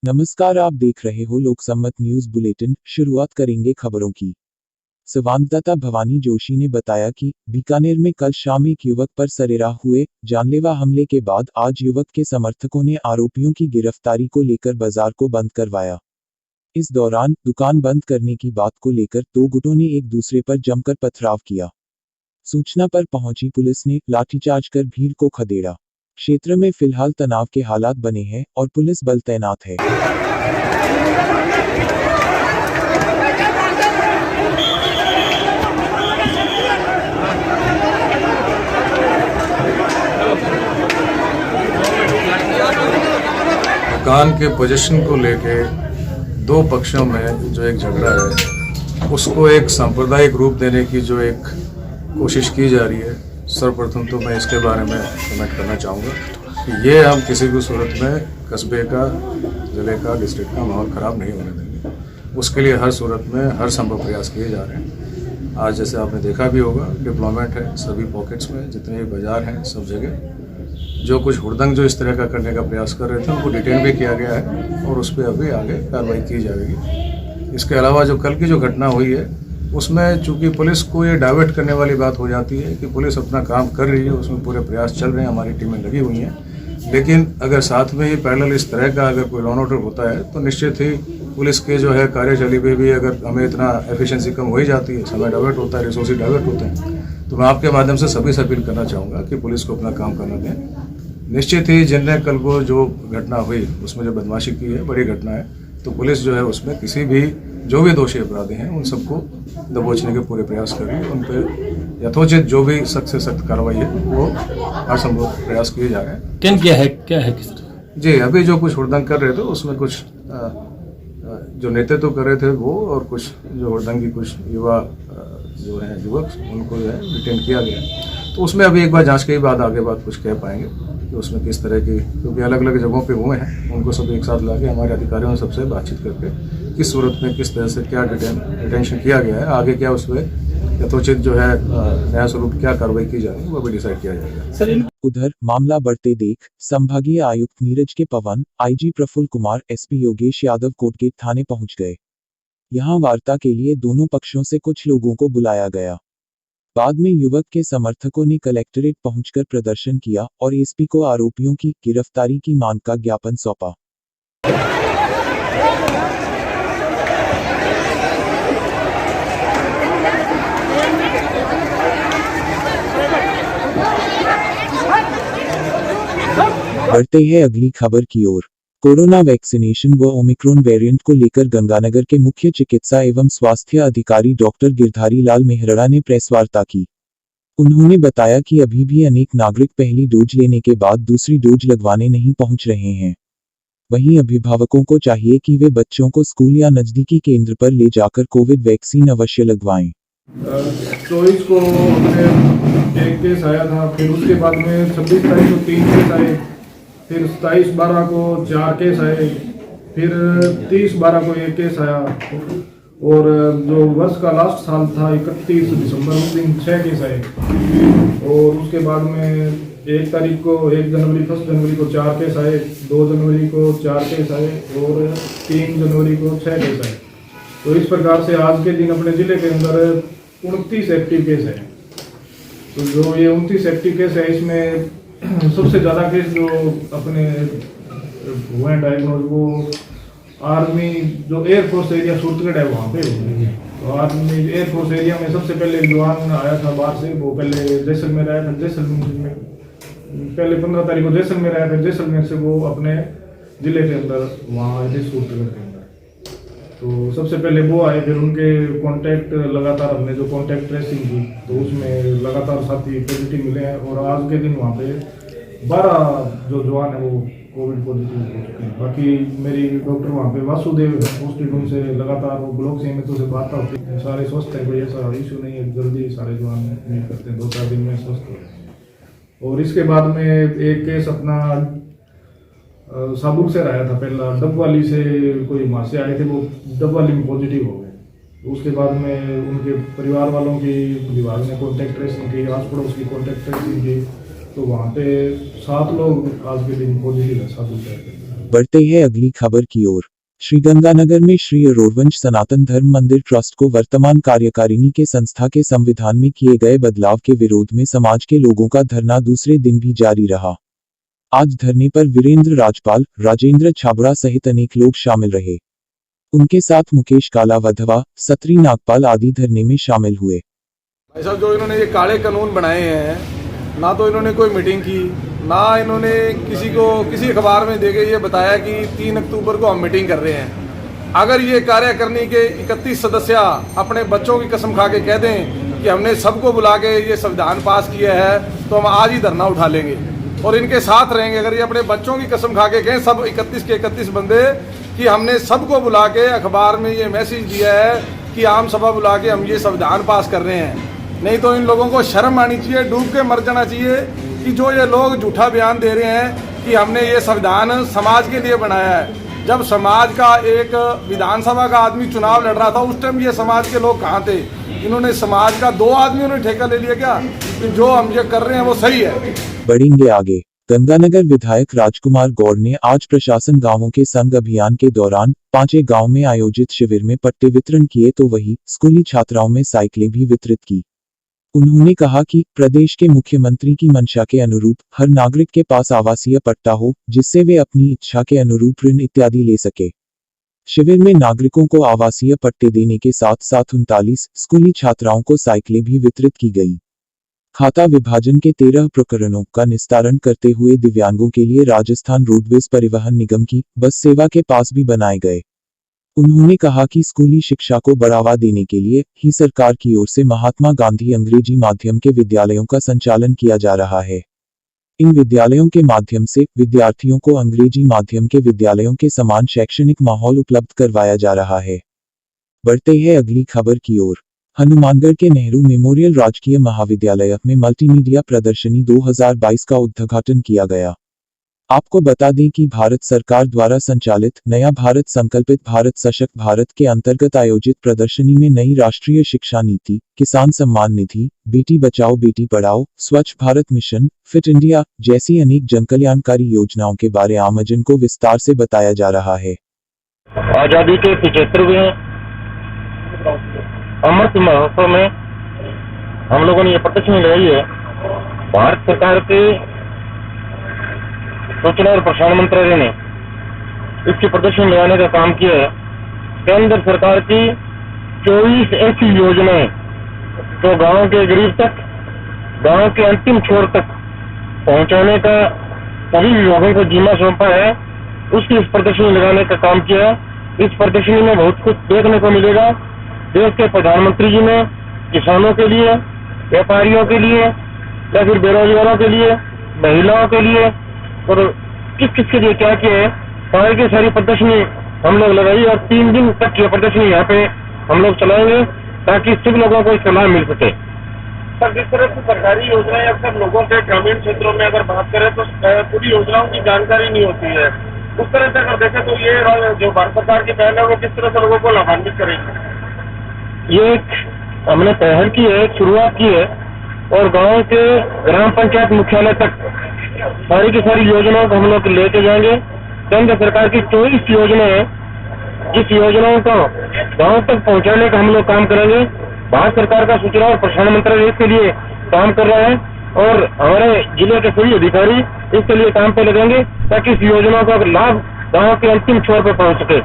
नमस्कार, आप देख रहे हो लोकसम्मत न्यूज बुलेटिन। शुरुआत करेंगे खबरों की। संवाददाता भवानी जोशी ने बताया कि बीकानेर में कल शाम एक युवक पर सरेराह हुए जानलेवा हमले के बाद आज युवक के समर्थकों ने आरोपियों की गिरफ्तारी को लेकर बाजार को बंद करवाया। इस दौरान दुकान बंद करने की बात को लेकर दो गुटों ने एक दूसरे पर जमकर पथराव किया। सूचना पर पहुंची पुलिस ने लाठीचार्ज कर भीड़ को खदेड़ा। क्षेत्र में फिलहाल तनाव के हालात बने हैं और पुलिस बल तैनात है। मकान के पोजीशन को लेके दो पक्षों में जो एक झगड़ा है उसको एक सांप्रदायिक रूप देने की जो एक कोशिश की जा रही है, सर्वप्रथम तो मैं इसके बारे में कमेंट करना चाहूँगा कि ये हम किसी भी सूरत में कस्बे का, ज़िले का, डिस्ट्रिक्ट का माहौल ख़राब नहीं होने देंगे। उसके लिए हर सूरत में हर संभव प्रयास किए जा रहे हैं। आज जैसे आपने देखा भी होगा, डिप्लॉयमेंट है सभी पॉकेट्स में, जितने भी बाज़ार हैं सब जगह। जो कुछ हुड़दंग जो इस तरह का करने का प्रयास कर रहे थे उनको डिटेन भी किया गया है और उस पर अभी आगे कार्रवाई की जाएगी। इसके अलावा जो कल की जो घटना हुई है उसमें चूंकि पुलिस को ये डाइवर्ट करने वाली बात हो जाती है कि पुलिस अपना काम कर रही है, उसमें पूरे प्रयास चल रहे हैं, हमारी टीमें लगी हुई हैं, लेकिन अगर साथ में ही पैरेलल इस तरह का अगर कोई लॉ एंड ऑर्डर होता है तो निश्चित ही पुलिस के जो है कार्यशैली पे भी अगर हमें इतना एफिशिएंसी कम हो ही जाती है, समय डाइवर्ट होता है, रिसोर्स डाइवर्ट होते हैं, तो मैं आपके माध्यम से सभी से अपील करना चाहूँगा कि पुलिस को अपना काम करना दें। निश्चित ही जिनने कल को जो घटना हुई उसमें जो बदमाशी की है, बड़ी घटना है, तो पुलिस जो है उसमें किसी भी जो भी दोषी अपराधी हैं उन सबको दबोचने के पूरे प्रयास कर रही है। उन पर यथोचित जो भी सख्त से सख्त कार्रवाई है वो हर संभव प्रयास किए जा रहे हैं। क्या है किस तरह? जी, अभी जो कुछ हुड़दंग कर रहे थे उसमें कुछ जो नेतृत्व कर रहे थे वो और कुछ जो हुड़दंगी कुछ युवा जो है युवक उनको जो है डिटेन किया गया, तो उसमें अभी एक बार जांच के बाद आगे बात कुछ कह पाएंगे कि उसमें किस तरह की, क्योंकि अलग अलग जगहों पे हुए हैं, उनको सब एक साथ लाके हमारे अधिकारियों ने सबसे बातचीत करके किस सूरत में किस तरह से क्या डिटेंशन किया गया है, आगे क्या उस पर यथोचित जो है नया स्वरूप क्या कार्रवाई की जाएगी वो भी डिसाइड किया जाएगा। उधर मामला बढ़ते देख संभागीय आयुक्त नीरज के पवन, आईजी प्रफुल्ल कुमार, एसपी योगेश यादव कोटगेट थाने पहुंच गए। यहां वार्ता के लिए दोनों पक्षों से कुछ लोगों को बुलाया गया। बाद में युवक के समर्थकों ने कलेक्ट्रेट पहुंचकर प्रदर्शन किया और एसपी को आरोपियों की गिरफ्तारी की मांग का ज्ञापन सौंपा। बढ़ते हैं अगली खबर की ओर। कोरोना वैक्सीनेशन व ओमिक्रॉन वेरिएंट को लेकर गंगानगर के मुख्य चिकित्सा एवं स्वास्थ्य अधिकारी डॉक्टर गिरधारी लाल मेहरा ने प्रेस वार्ता की। उन्होंने बताया कि अभी भी अनेक नागरिक पहली डोज लेने के बाद दूसरी डोज लगवाने नहीं पहुंच रहे हैं। वहीं अभिभावकों को चाहिए कि वे बच्चों को स्कूल या नजदीकी केंद्र पर ले जाकर कोविड वैक्सीन अवश्य लगवाएं। 24 को एक केस आया था, फिर उसके बाद में 26 तारीख को 3 केस आए, फिर 27/12 को 4 केस आए, फिर 30/12 को 1 केस आया, और जो वर्ष का लास्ट साल था 31 दिसंबर उस दिन 6 केस आए, और उसके बाद में 1 तारीख को 1 जनवरी को 4 केस आए, 2 जनवरी को 4 केस आए और 3 जनवरी को 6 केस आए। तो इस प्रकार से आज के दिन अपने ज़िले के अंदर 29 एक्टिव केस हैं। तो जो ये 29 एक्टिव केस है, इसमें सबसे ज़्यादा केस जो अपने हुए हैं डायग्नोज वो आर्मी जो एयरफोर्स एरिया सूरतगढ़ है वहाँ पे हुए हैं। तो आर्मी एयरफोर्स एरिया में सबसे पहले जवान आया था बाहर से, वो पहले जैसलमेर आया था, जैसलमेर में पहले 15 तारीख को जैसलमेर आया था, जैसलमेर से वो अपने ज़िले के अंदर वहाँ आए थे सूरतगढ़ के अंदर। तो सबसे पहले वो आए, फिर उनके कांटेक्ट लगातार हमने जो कांटेक्ट ट्रेसिंग की तो उसमें लगातार साथी पॉजिटिव मिले हैं, और आज के दिन वहाँ पे 12 जो जवान है वो कोविड पॉजिटिव हो चुके हैं। बाकी मेरी डॉक्टर वहाँ पे वासुदेव पोस्टेड, उनसे लगातार वो ब्लॉक सीएमएचओ से बात होती है, सारे स्वस्थ हैं, कोई ऐसा इशू नहीं है, जल्दी सारे जवान उम्मीद करते हैं 2-4 दिन में स्वस्थ हो। और इसके बाद में एक केस अपना साबुर से आया था, पहला डबवाली से कोई वहाँ से आए थे, वो डबवाली में पॉजिटिव हो गए। उसके बाद में उनके परिवार वालों की विभाग ने कॉन्टैक्ट ट्रेसिंग की, आस पड़ोस की कॉन्टैक्ट ट्रेसिंग की, तो वहाँ पे 7 लोग आज के दिन पॉजिटिव है साबुर शहर के। बढ़ते हैं अगली खबर की ओर। श्रीगंगानगर में श्री अरोरवंश सनातन धर्म मंदिर ट्रस्ट को वर्तमान कार्यकारिणी के संस्था के संविधान में किए गए बदलाव के विरोध में समाज के लोगों का धरना दूसरे दिन भी जारी रहा। आज धरने पर वीरेंद्र राजपाल, राजेंद्र छाबड़ा सहित अनेक लोग शामिल रहे। उनके साथ मुकेश कालावधवा, सत्री नागपाल आदि धरने में शामिल हुए। भाई साहब, जो इन्होंने ये काले कानून बनाए हैं, ना तो इन्होंने कोई मीटिंग की, ना इन्होंने किसी अखबार में देके ये बताया कि 3 अक्टूबर को हम मीटिंग कर रहे हैं। अगर ये कार्यकारिणी के 31 सदस्य अपने बच्चों की कसम खा के कह दें कि हमने सबको बुला के ये संविधान पास किया है, तो हम आज ही धरना उठा लेंगे और इनके साथ रहेंगे। अगर ये अपने बच्चों की कसम खा के कहें, सब 31 के 31 बंदे, कि हमने सबको बुला के अखबार में ये मैसेज दिया है कि आम सभा बुला के हम ये संविधान पास कर रहे हैं, नहीं तो इन लोगों को शर्म आनी चाहिए, डूब के मर जाना चाहिए कि जो ये लोग झूठा बयान दे रहे हैं कि हमने ये संविधान समाज के लिए बनाया है। जब समाज का एक विधानसभा का आदमी चुनाव लड़ रहा था, उस टाइम ये समाज के लोग कहाँ थे? इन्होंने समाज का 2 आदमियों ने ठेका ले लिया क्या कि जो हम ये कर रहे हैं वो सही है? बढ़ेंगे आगे। गंगानगर विधायक राजकुमार गौड़ ने आज प्रशासन गांवों के संग अभियान के दौरान 5 गांव में आयोजित शिविर में पट्टे वितरण किए तो वही स्कूली छात्राओं में साइकिलें भी वितरित की। उन्होंने कहा कि प्रदेश के मुख्यमंत्री की मंशा के अनुरूप हर नागरिक के पास आवासीय पट्टा हो, जिससे वे अपनी इच्छा के अनुरूप ऋण इत्यादि ले सके। शिविर में नागरिकों को आवासीय पट्टे देने के साथ साथ 39 स्कूली छात्राओं को साइकिलें भी वितरित की गई। खाता विभाजन के 13 प्रकरणों का निस्तारण करते हुए दिव्यांगों के लिए राजस्थान रोडवेज परिवहन निगम की बस सेवा के पास भी बनाए गए। उन्होंने कहा कि स्कूली शिक्षा को बढ़ावा देने के लिए ही सरकार की ओर से महात्मा गांधी अंग्रेजी माध्यम के विद्यालयों का संचालन किया जा रहा है। इन विद्यालयों के माध्यम से विद्यार्थियों को अंग्रेजी माध्यम के विद्यालयों के समान शैक्षणिक माहौल उपलब्ध करवाया जा रहा है। बढ़ते हैं अगली खबर की ओर। हनुमानगढ़ के नेहरू मेमोरियल राजकीय महाविद्यालय में मल्टीमीडिया प्रदर्शनी 2022 का उद्घाटन किया गया। आपको बता दें कि भारत सरकार द्वारा संचालित नया भारत संकल्पित भारत सशक्त भारत के अंतर्गत आयोजित प्रदर्शनी में नई राष्ट्रीय शिक्षा नीति, किसान सम्मान निधि, बेटी बचाओ बेटी पढ़ाओ, स्वच्छ भारत मिशन, फिट इंडिया जैसी अनेक जनकल्याणकारी योजनाओं के बारे आमजन को विस्तार से बताया जा रहा है। आजादी के 75वें अमृत महोत्सव में हम लोगों ने ये प्रदर्शनी लगाई है। भारत सरकार के सूचना और प्रसारण मंत्रालय ने इसकी प्रदर्शनी लगाने का काम किया है। केंद्र सरकार की 24 ऐसी योजनाएं जो गांव के गरीब तक, गांव के अंतिम छोर तक पहुंचाने का सभी विभागों को जिम्मा सौंपा है, उसकी इस प्रदर्शनी लगाने का काम किया है। इस प्रदर्शनी में बहुत कुछ देखने को मिलेगा। देश के प्रधानमंत्री जी ने किसानों के लिए, व्यापारियों के लिए या फिर बेरोजगारों के लिए, महिलाओं के लिए और किस किस के लिए क्या किया है, सारी की सारी प्रदर्शनी हम लोग लगाई और 3 दिन तक ये प्रदर्शनी यहाँ पे हम लोग चलाएंगे ताकि सब लोगों को इसका लाभ मिल सके। सर, जिस तरह की सरकारी योजनाएं अक्सर लोगों के ग्रामीण क्षेत्रों में अगर बात करें तो पूरी योजनाओं की जानकारी नहीं होती है। उस तरह से अगर देखें तो ये जो भारत सरकार की पहल है वो किस तरह से लोगों को लाभान्वित करेगी? ये हमने पहल की है, शुरुआत की है और गांव के ग्राम पंचायत मुख्यालय तक सारी की सारी योजनाओं को हम लोग लेके जाएंगे। केंद्र सरकार की 24 योजनाएं हैं, जिस योजनाओं को गांव तक पहुंचाने का हम लोग काम करेंगे। भारत सरकार का सूचना और प्रसारण मंत्रालय इसके लिए काम कर रहा है और हमारे जिले के सभी अधिकारी इसके लिए काम पे लगेंगे ताकि इस योजना का लाभ गांव के अंतिम छोर पर पहुंच सके।